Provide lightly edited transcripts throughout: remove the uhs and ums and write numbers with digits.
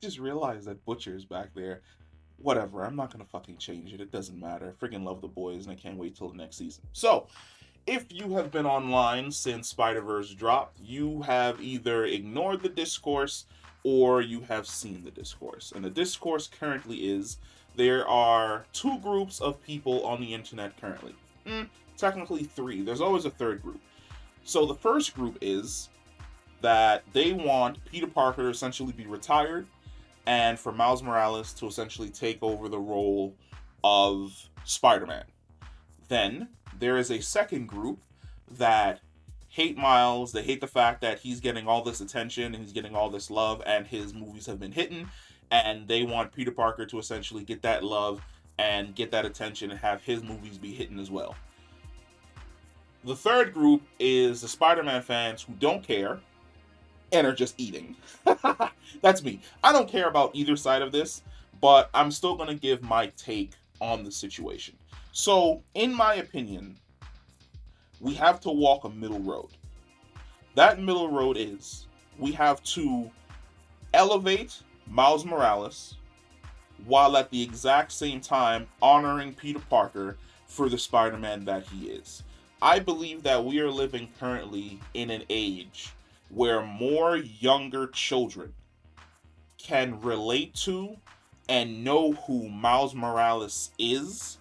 just realized that Butcher's back there. Whatever, I'm not gonna fucking change it. It doesn't matter. I freaking love the boys, and I can't wait till the next season. So, if you have been online since Spider Verse dropped, you have either ignored the discourse or you have seen the discourse. And the discourse currently is there are two groups of people on the internet currently. Technically, three. There's always a third group. So, the first group is that they want Peter Parker to essentially be retired and for Miles Morales to essentially take over the role of Spider Man. Then there is a second group that hate Miles. They hate the fact that he's getting all this attention and he's getting all this love, and his movies have been hitting. And they want Peter Parker to essentially get that love and get that attention and have his movies be hitting as well. The third group is the Spider Man fans who don't care and are just eating. That's me. I don't care about either side of this, but I'm still going to give my take on the situation. So, in my opinion, we have to walk a middle road. That middle road is we have to elevate Miles Morales while at the exact same time honoring Peter Parker for the Spider Man that he is. I believe that we are living currently in an age where more younger children can relate to and know who Miles Morales is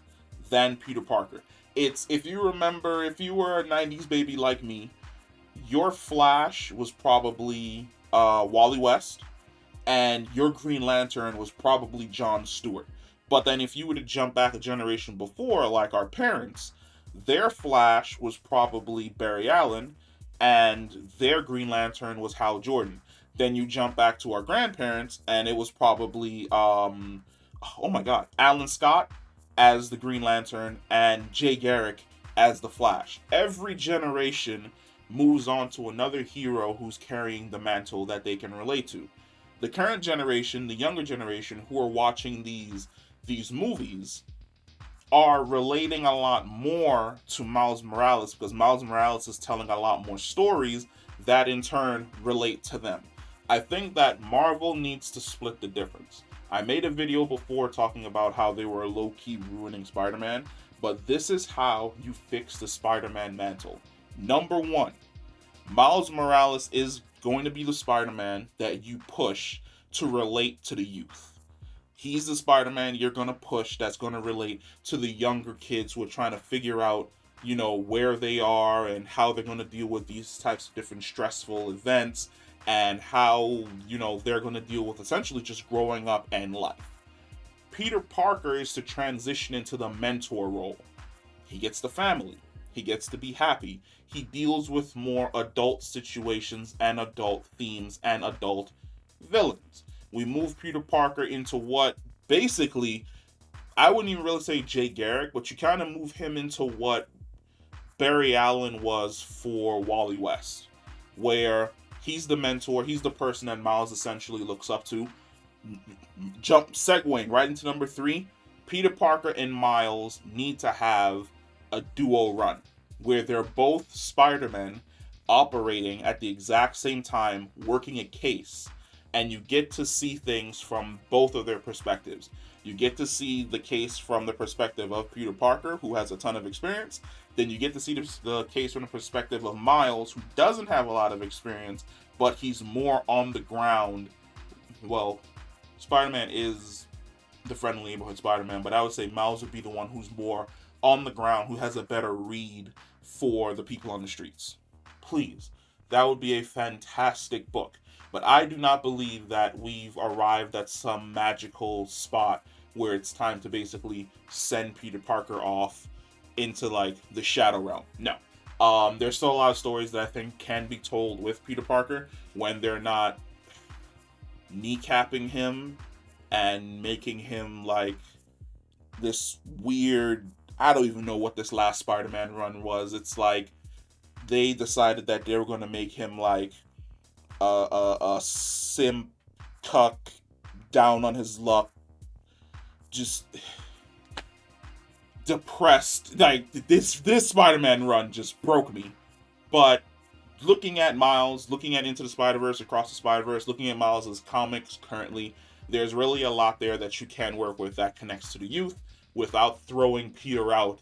than Peter Parker. It's, if you remember, if you were a 90s baby like me, your Flash was probably Wally West, and your Green Lantern was probably John Stewart. But then if you were to jump back a generation before, like our parents, their Flash was probably Barry Allen, and their Green Lantern was Hal Jordan. Then you jump back to our grandparents, and it was probably oh my god, Alan Scott as the Green Lantern and Jay Garrick as the Flash. Every generation moves on to another hero who's carrying the mantle that they can relate to. The current generation, the younger generation who are watching these movies are relating a lot more to Miles Morales because Miles Morales is telling a lot more stories that in turn relate to them. I think that Marvel needs to split the difference. I made a video before talking about how they were low-key ruining Spider-Man, but this is how you fix the Spider-Man mantle. Number one, Miles Morales is going to be the Spider-Man that you push to relate to the youth. He's the Spider-Man you're going to push that's going to relate to the younger kids who are trying to figure out, where they are and how they're going to deal with these types of different stressful events and how, they're going to deal with essentially just growing up and life. Peter Parker is to transition into the mentor role. He gets the family. He gets to be happy. He deals with more adult situations and adult themes and adult villains. We move Peter Parker into what basically, I wouldn't even really say Jay Garrick, but you kind of move him into what Barry Allen was for Wally West, where he's the mentor, he's the person that Miles essentially looks up to. Segueing right into number three, Peter Parker and Miles need to have a duo run where they're both Spider-Men operating at the exact same time, working a case, and you get to see things from both of their perspectives. You get to see the case from the perspective of Peter Parker, who has a ton of experience. Then you get to see the case from the perspective of Miles, who doesn't have a lot of experience, but he's more on the ground. Well, Spider-Man is the friendly neighborhood Spider-Man, but I would say Miles would be the one who's more on the ground, who has a better read for the people on the streets. Please, that would be a fantastic book. But I do not believe that we've arrived at some magical spot where it's time to basically send Peter Parker off into like the Shadow Realm. No. There's still a lot of stories that I think can be told with Peter Parker when they're not kneecapping him and making him like this weird, I don't even know what this last Spider-Man run was. It's like they decided that they were going to make him like a simp cuck down on his luck, just depressed. Like this Spider-Man run just broke me. But looking at Miles, looking at Into the Spider-Verse, Across the Spider-Verse, looking at Miles' comics currently, there's really a lot there that you can work with that connects to the youth without throwing Peter out,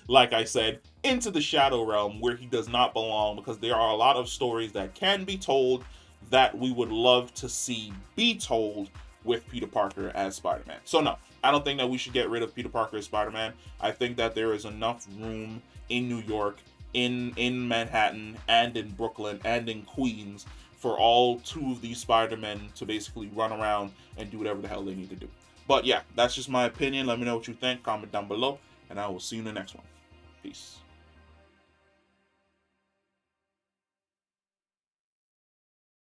like I said, into the shadow realm where he does not belong, because there are a lot of stories that can be told that we would love to see be told with Peter Parker as Spider-Man. So no, I don't think that we should get rid of Peter Parker as Spider-Man. I think that there is enough room in New York, in Manhattan, and in Brooklyn, and in Queens for all two of these Spider-Men to basically run around and do whatever the hell they need to do. But yeah, that's just my opinion. Let me know what you think. Comment down below, and I will see you in the next one. Peace.